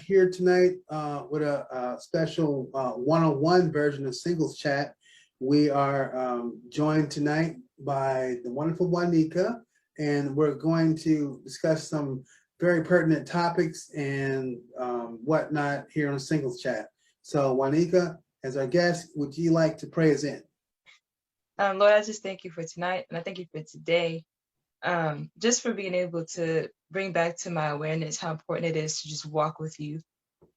here tonight with a special one-on-one version of Singles Chat. We are joined tonight by the wonderful Juanica, and we're going to discuss some very pertinent topics and whatnot here on Singles Chat. So Juanica, as our guest, would you like to pray us in? Lord, I just thank you for tonight, and I thank you for today. Just for being able to bring back to my awareness how important it is to just walk with you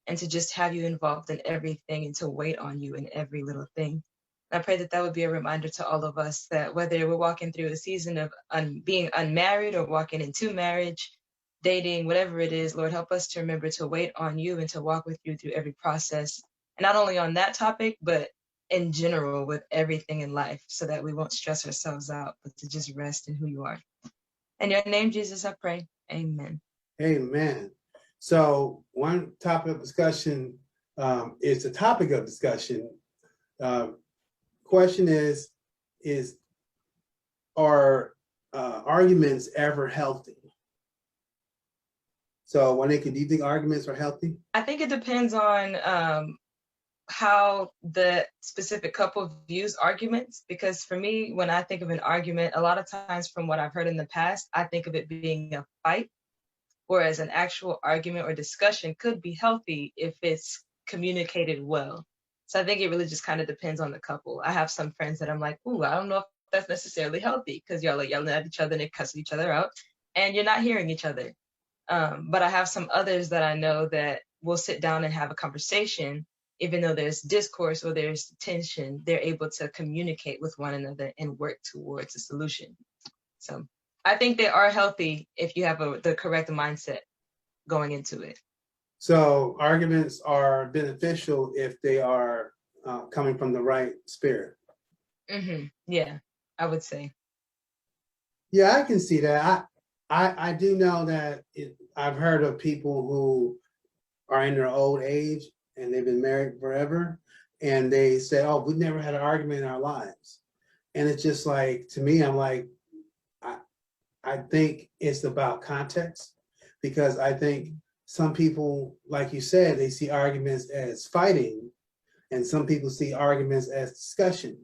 and to just have you involved in everything and to wait on you in every little thing. And I pray that that would be a reminder to all of us that whether we're walking through a season of being unmarried or walking into marriage, dating, whatever it is, Lord, help us to remember to wait on you and to walk with you through every process. And not only on that topic, but in general with everything in life, so that we won't stress ourselves out, but to just rest in who you are. In your name, Jesus, I pray. Amen. Amen. So one topic of discussion is the topic of discussion. Question is are arguments ever healthy? So Juanica, do you think arguments are healthy? I think it depends on how the specific couple views arguments, because for me, when I think of an argument, a lot of times from what I've heard in the past, I think of it being a fight, whereas an actual argument or discussion could be healthy if it's communicated well. So I think it really just kind of depends on the couple. I have some friends that I'm like, ooh, I don't know if that's necessarily healthy, because y'all are yelling at each other and cussing each other out and you're not hearing each other. But I have some others that I know that will sit down and have a conversation. Even though there's discourse or there's tension, they're able to communicate with one another and work towards a solution. So I think they are healthy if you have the correct mindset going into it. So arguments are beneficial if they are coming from the right spirit. Yeah, I would say. Yeah, I can see that. I do know that I've heard of people who are in their old age and they've been married forever, and they say, oh, we've never had an argument in our lives. And it's just like, to me, I'm like, I think it's about context, because I think some people, like you said, they see arguments as fighting, and some people see arguments as discussion.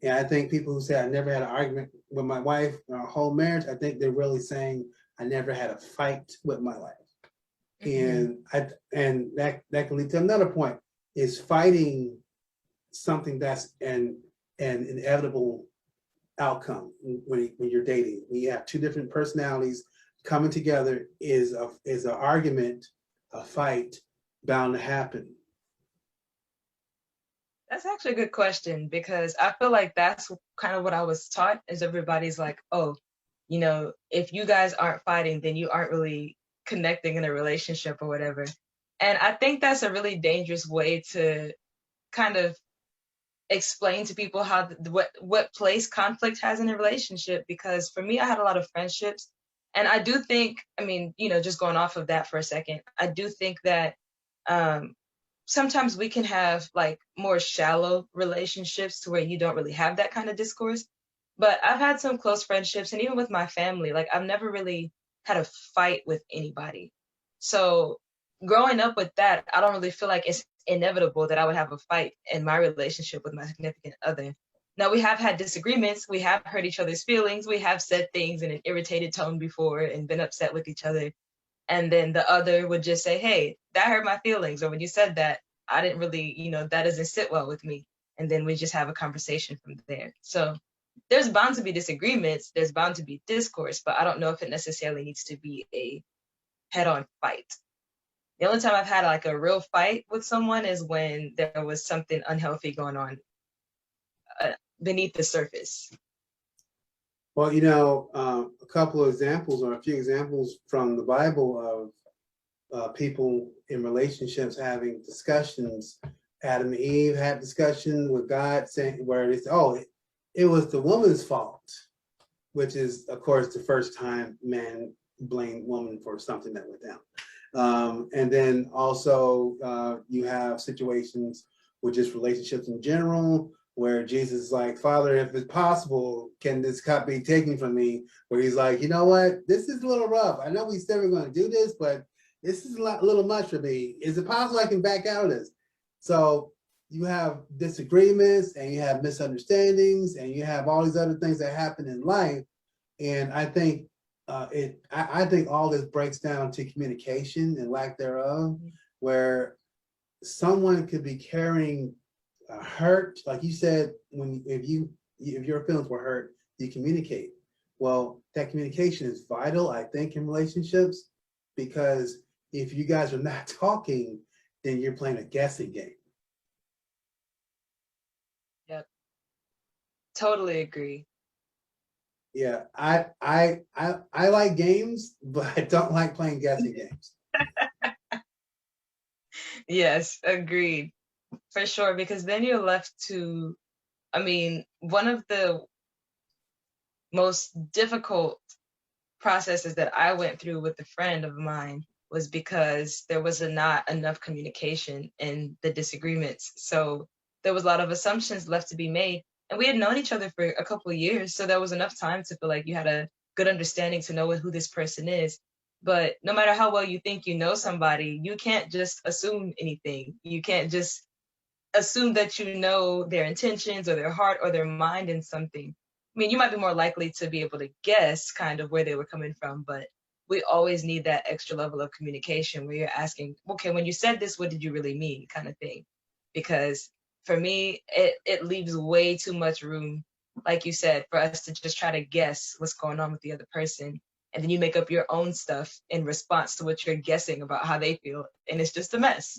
And I think people who say I never had an argument with my wife in our whole marriage, I think they're really saying I never had a fight with my wife. And that can lead to another point. Is fighting something that's an inevitable outcome when you're dating? When you have two different personalities coming together, is an argument, a fight, bound to happen? That's actually a good question, because I feel like that's kind of what I was taught, is everybody's like, oh, you know, if you guys aren't fighting, then you aren't really connecting in a relationship or whatever. And I think that's a really dangerous way to kind of explain to people how what place conflict has in a relationship. Because for me, I had a lot of friendships, and I do think, I mean, you know, just going off of that for a second, I do think that sometimes we can have like more shallow relationships to where you don't really have that kind of discourse. But I've had some close friendships, and even with my family, like I've never really had a fight with anybody. So growing up with that, I don't really feel like it's inevitable that I would have a fight in my relationship with my significant other. Now, we have had disagreements, we have hurt each other's feelings, we have said things in an irritated tone before and been upset with each other. And then the other would just say, hey, that hurt my feelings. Or when you said that, I didn't really, you know, that doesn't sit well with me. And then we just have a conversation from there. So there's bound to be disagreements, there's bound to be discourse, but I don't know if it necessarily needs to be a head-on fight. The only time I've had like a real fight with someone is when there was something unhealthy going on beneath the surface. Well, you know, a couple of examples, or a few examples from the Bible of people in relationships having discussions. Adam and Eve had discussion with God, saying where they said, oh, it was the woman's fault, which is, of course, the first time man blamed woman for something that went down. And then also you have situations with just relationships in general, where Jesus is like, Father, if it's possible, can this cup be taken from me? Where he's like, you know what, this is a little rough. I know we said we're going to do this, but this is a little much for me. Is it possible I can back out of this? So you have disagreements and you have misunderstandings and you have all these other things that happen in life. And I think I think all this breaks down to communication and lack thereof, where someone could be carrying a hurt, like you said, when if your feelings were hurt, you communicate. Well, that communication is vital, I think, in relationships, because if you guys are not talking, then you're playing a guessing game. Yep. Totally agree. Yeah, I like games, but I don't like playing guessing games. Yes, agreed. For sure, because then you're left to, I mean, one of the most difficult processes that I went through with a friend of mine was because there was not enough communication in the disagreements. So there was a lot of assumptions left to be made. And we had known each other for a couple of years. So there was enough time to feel like you had a good understanding to know who this person is. But no matter how well you think you know somebody, you can't just assume anything. You can't just assume that you know their intentions or their heart or their mind in something. I mean, you might be more likely to be able to guess kind of where they were coming from, but we always need that extra level of communication where you're asking, okay, when you said this, what did you really mean, kind of thing. Because for me, it leaves way too much room, like you said, for us to just try to guess what's going on with the other person. And then you make up your own stuff in response to what you're guessing about how they feel. And it's just a mess.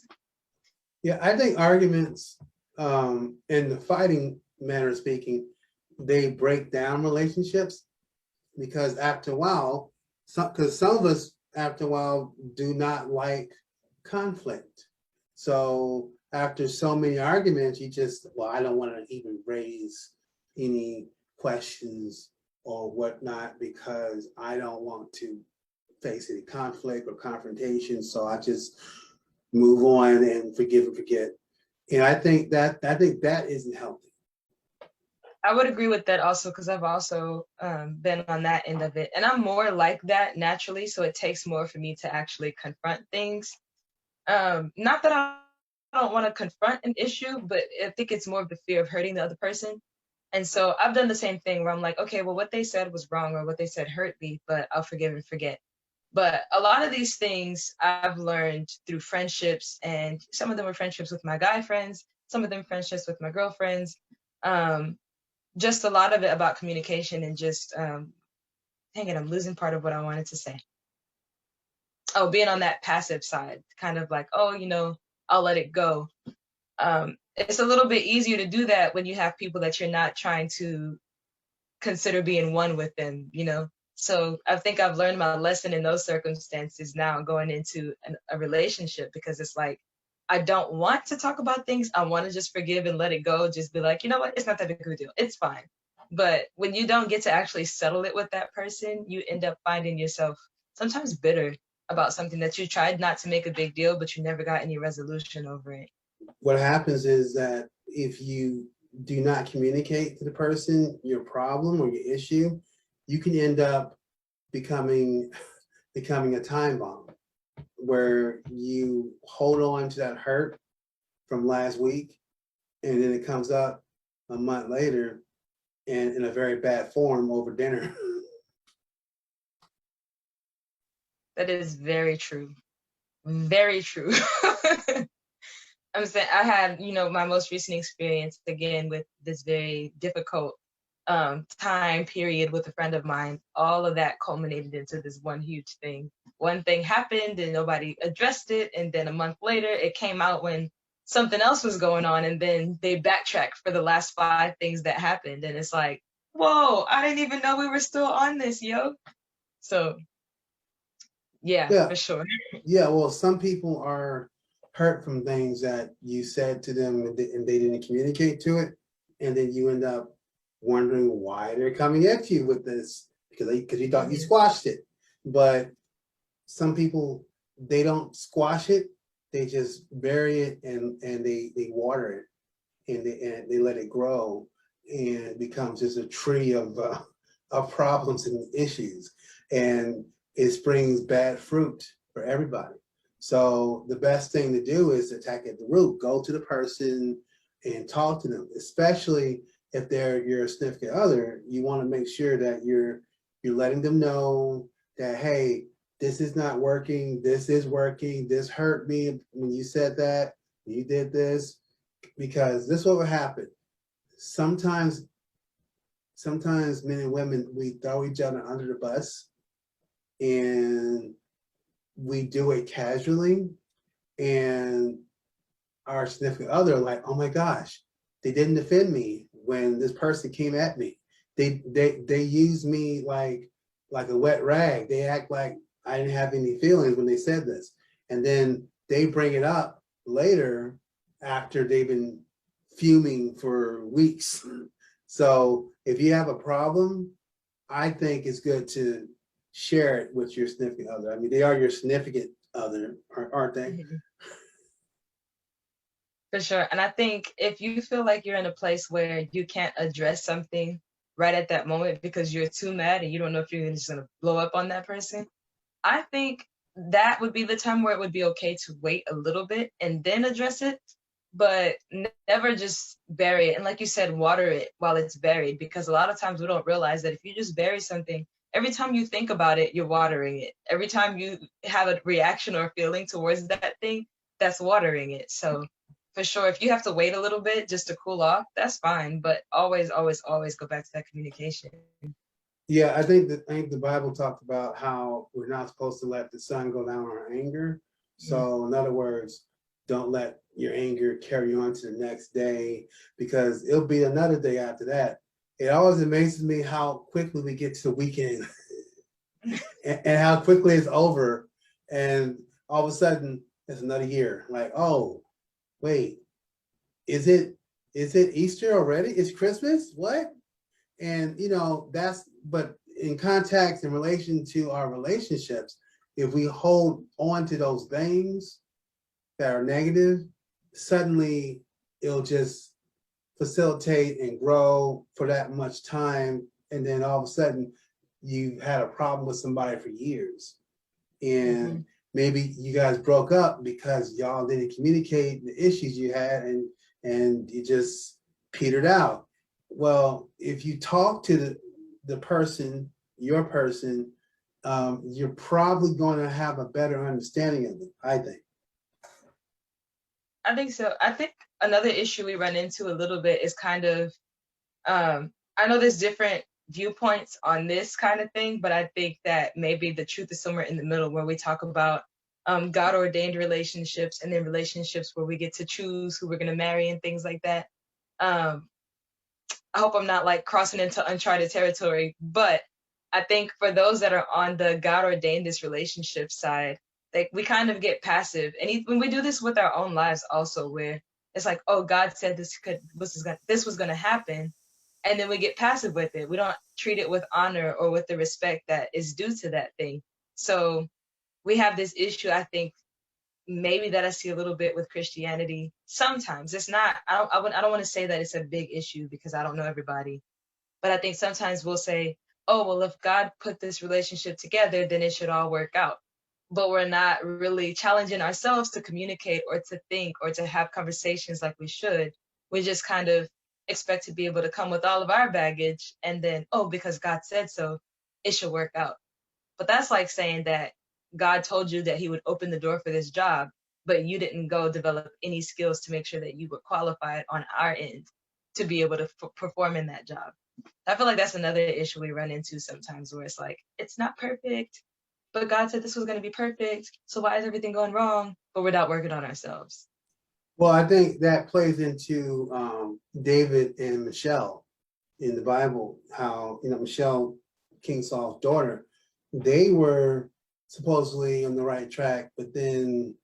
Yeah, I think arguments, in the fighting manner of speaking, they break down relationships because after a while, because some of us after a while do not like conflict. So after so many arguments, you just, well, I don't want to even raise any questions or whatnot because I don't want to face any conflict or confrontation. So I just move on and forgive and forget. And I think that isn't healthy. I would agree with that also because I've also been on that end of it. And I'm more like that naturally. So it takes more for me to actually confront things. Not that I don't want to confront an issue, but I think it's more of the fear of hurting the other person. And so I've done the same thing where I'm like, okay, well, what they said was wrong or what they said hurt me, but I'll forgive and forget. But a lot of these things I've learned through friendships, and some of them were friendships with my guy friends, some of them friendships with my girlfriends. Um, just a lot of it about communication and just dang it, I'm losing part of what I wanted to say. Oh, being on that passive side, kind of like, oh, I'll let it go. It's a little bit easier to do that when you have people that you're not trying to consider being one with them. So I think I've learned my lesson in those circumstances now going into a relationship, because it's like I don't want to talk about things. I want to just forgive and let it go. Just be like, you know what? It's not that big of a deal. It's fine. But when you don't get to actually settle it with that person, you end up finding yourself sometimes bitter about something that you tried not to make a big deal, but you never got any resolution over it. What happens is that if you do not communicate to the person your problem or your issue, you can end up becoming a time bomb where you hold on to that hurt from last week and then it comes up a month later and in a very bad form over dinner. That is very true. Very true. I'm saying I had, my most recent experience again with this very difficult time period with a friend of mine. All of that culminated into this one huge thing. One thing happened and nobody addressed it, and then a month later it came out when something else was going on, and then they backtracked for the last 5 things that happened, and it's like, whoa, I didn't even know we were still on this, yo. So yeah, Yeah, for sure. yeah. Well, some people are hurt from things that you said to them and they didn't communicate to it, and then you end up wondering why they're coming at you with this because you thought you Mhm. squashed it. But some people, they don't squash it; they just bury it and they water it and they let it grow and it becomes just a tree of problems and issues, and it brings bad fruit for everybody. So the best thing to do is attack at the root. Go to the person and talk to them, especially if they're your significant other. You want to make sure that you're letting them know that, hey, this is not working, this is working, this hurt me when you said that, you did this, because this is what will happen. Sometimes men and women, we throw each other under the bus, and we do it casually, and our significant other like, oh my gosh, they didn't defend me when this person came at me. They use me like a wet rag. They act like I didn't have any feelings when they said this. And then they bring it up later after they've been fuming for weeks. So if you have a problem, I think it's good to share it with your significant other. I mean, they are your significant other, aren't they? Mhm. For sure. And I think if you feel like you're in a place where you can't address something right at that moment because you're too mad and you don't know if you're just going to blow up on that person, I think that would be the time where it would be okay to wait a little bit and then address it, but never just bury it. And like you said, water it while it's buried, because a lot of times we don't realize that if you just bury something, every time you think about it, you're watering it. Every time you have a reaction or a feeling towards that thing, that's watering it. So for sure, if you have to wait a little bit just to cool off, that's fine. But always, always, always go back to that communication. Yeah, I think the Bible talked about how we're not supposed to let the sun go down on our anger. Mhm. So in other words, don't let your anger carry on to the next day, because it'll be another day after that. It always amazes me how quickly we get to the weekend and how quickly it's over. And all of a sudden it's another year. Like, oh, wait, is it Easter already? It's Christmas? What? And that's, but in context in relation to our relationships, if we hold on to those things that are negative, suddenly it'll just facilitate and grow for that much time, and then all of a sudden you've had a problem with somebody for years, Mhm. and maybe you guys broke up because y'all didn't communicate the issues you had, and you just petered out. Well, if you talk to the person, your person, you're probably going to have a better understanding of it, I think. I think so. I think another issue we run into a little bit is kind of, I know there's different viewpoints on this kind of thing, but I think that maybe the truth is somewhere in the middle, where we talk about God ordained relationships and then relationships where we get to choose who we're going to marry and things like that. Um, I hope I'm not like crossing into uncharted territory, but I think for those that are on the God ordained this relationship side, like we kind of get passive, and when we do this with our own lives also, where it's like, oh, God said this was gonna happen, and then we get passive with it. We don't treat it with honor or with the respect that is due to that thing. So we have this issue, I think, maybe that I see a little bit with Christianity. Sometimes it's not. I don't want to say that it's a big issue because I don't know everybody, but I think sometimes we'll say, "Oh, well, if God put this relationship together, then it should all work out." But we're not really challenging ourselves to communicate or to think or to have conversations like we should. We just kind of expect to be able to come with all of our baggage and then, oh, because God said so, it should work out. But that's like saying that God told you that he would open the door for this job, but you didn't go develop any skills to make sure that you were qualified on our end to be able to perform in that job. I feel like that's another issue we run into sometimes, where it's like, it's not perfect, but God said this was going to be perfect. So why is everything going wrong? But we're not working on ourselves. Well, I think that plays into David and Michelle in the Bible, how, Michelle, King Saul's daughter, they were supposedly on the right track, but then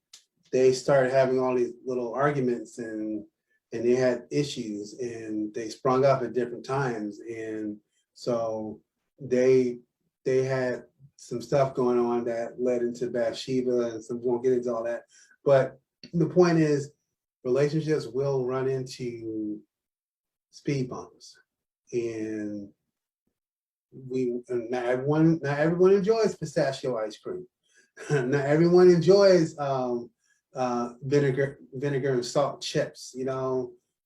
they started having all these little arguments, and they had issues, and they sprung up at different times, and so they they had some stuff going on that led into Bathsheba, and some, we won't get into all that, but the point is, relationships will run into speed bumps, and not everyone enjoys pistachio ice cream. Not everyone enjoys vinegar and salt chips.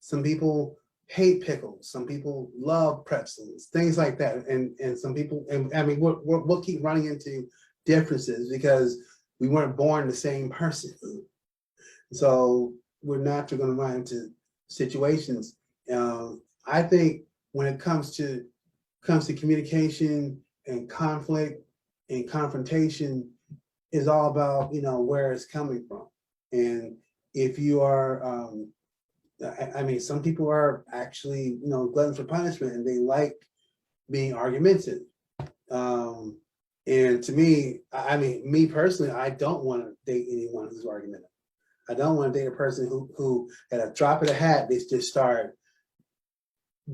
Some people hate pickles. Some people love pretzels, things like that. And some people, and I mean, we'll keep running into differences because we weren't born the same person. So we're naturally going to run into situations. I think when it comes to communication and conflict and confrontation, is all about where it's coming from. And if you are, I mean, some people are actually gluttons for punishment, and they like being argumentative. And to me, I mean, me personally, I don't want to date anyone who's argumentative. I don't want to date a person who at a drop of a hat, they just start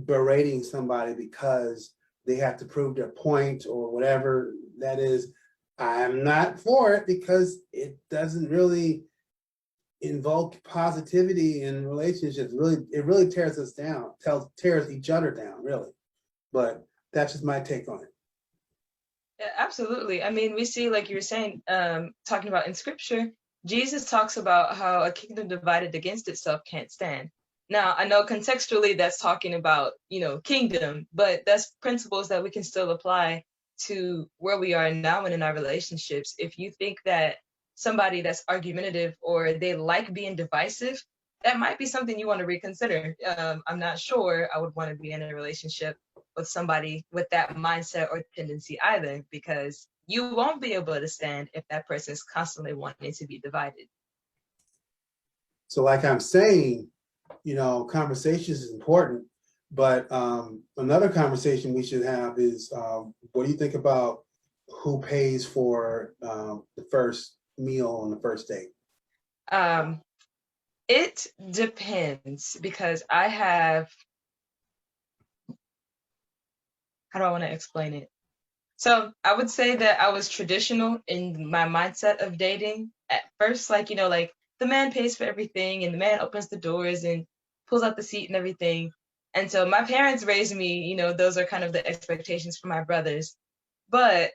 berating somebody because they have to prove their point or whatever that is. I'm not for it because it doesn't really invoke positivity in relationships. It really tears us down, tears each other down, really. But that's just my take on it. Yeah, absolutely. I mean, we see, like you were saying, talking about in scripture, Jesus talks about how a kingdom divided against itself can't stand. Now, I know contextually that's talking about, kingdom, but that's principles that we can still apply to where we are now and in our relationships. If you think that somebody that's argumentative or they like being divisive, that might be something you want to reconsider. I'm not sure I would want to be in a relationship with somebody with that mindset or tendency either, because you won't be able to stand if that person is constantly wanting to be divided. So like I'm saying, conversations is important, but another conversation we should have is what do you think about who pays for the first meal on the first date? It depends, because I have, how do I want to explain it? So I would say that I was traditional in my mindset of dating at first, like, like the man pays for everything and the man opens the doors and pulls out the seat and everything. And so my parents raised me, those are kind of the expectations for my brothers. But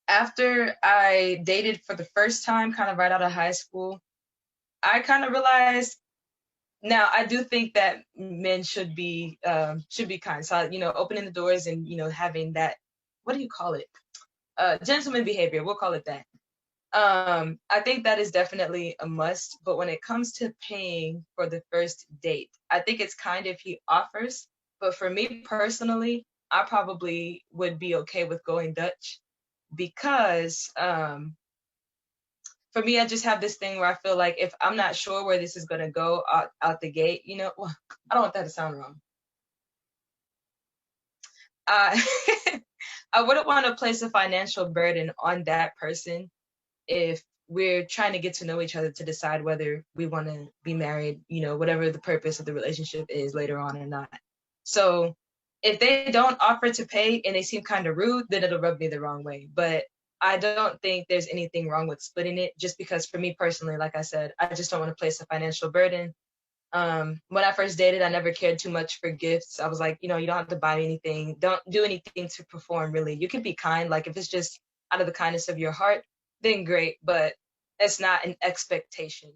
after I dated for the first time, kind of right out of high school, I kind of realized, now I do think that men should be kind. So, opening the doors and, having that, what do you call it? Gentleman behavior, we'll call it that. I think that is definitely a must, but when it comes to paying for the first date, I think it's kind if he offers, but for me personally, I probably would be okay with going Dutch, because for me, I just have this thing where I feel like if I'm not sure where this is going to go out the gate, well, I don't want that to sound wrong. Uh, I wouldn't want to place a financial burden on that person if we're trying to get to know each other to decide whether we want to be married, whatever the purpose of the relationship is later on or not. So if they don't offer to pay and they seem kind of rude, then it'll rub me the wrong way. But I don't think there's anything wrong with splitting it, just because for me personally, like I said, I just don't want to place a financial burden. When I first dated, I never cared too much for gifts. I was like, you don't have to buy me anything. Don't do anything to perform, really. You can be kind. Like if it's just out of the kindness of your heart, then great, but it's not an expectation.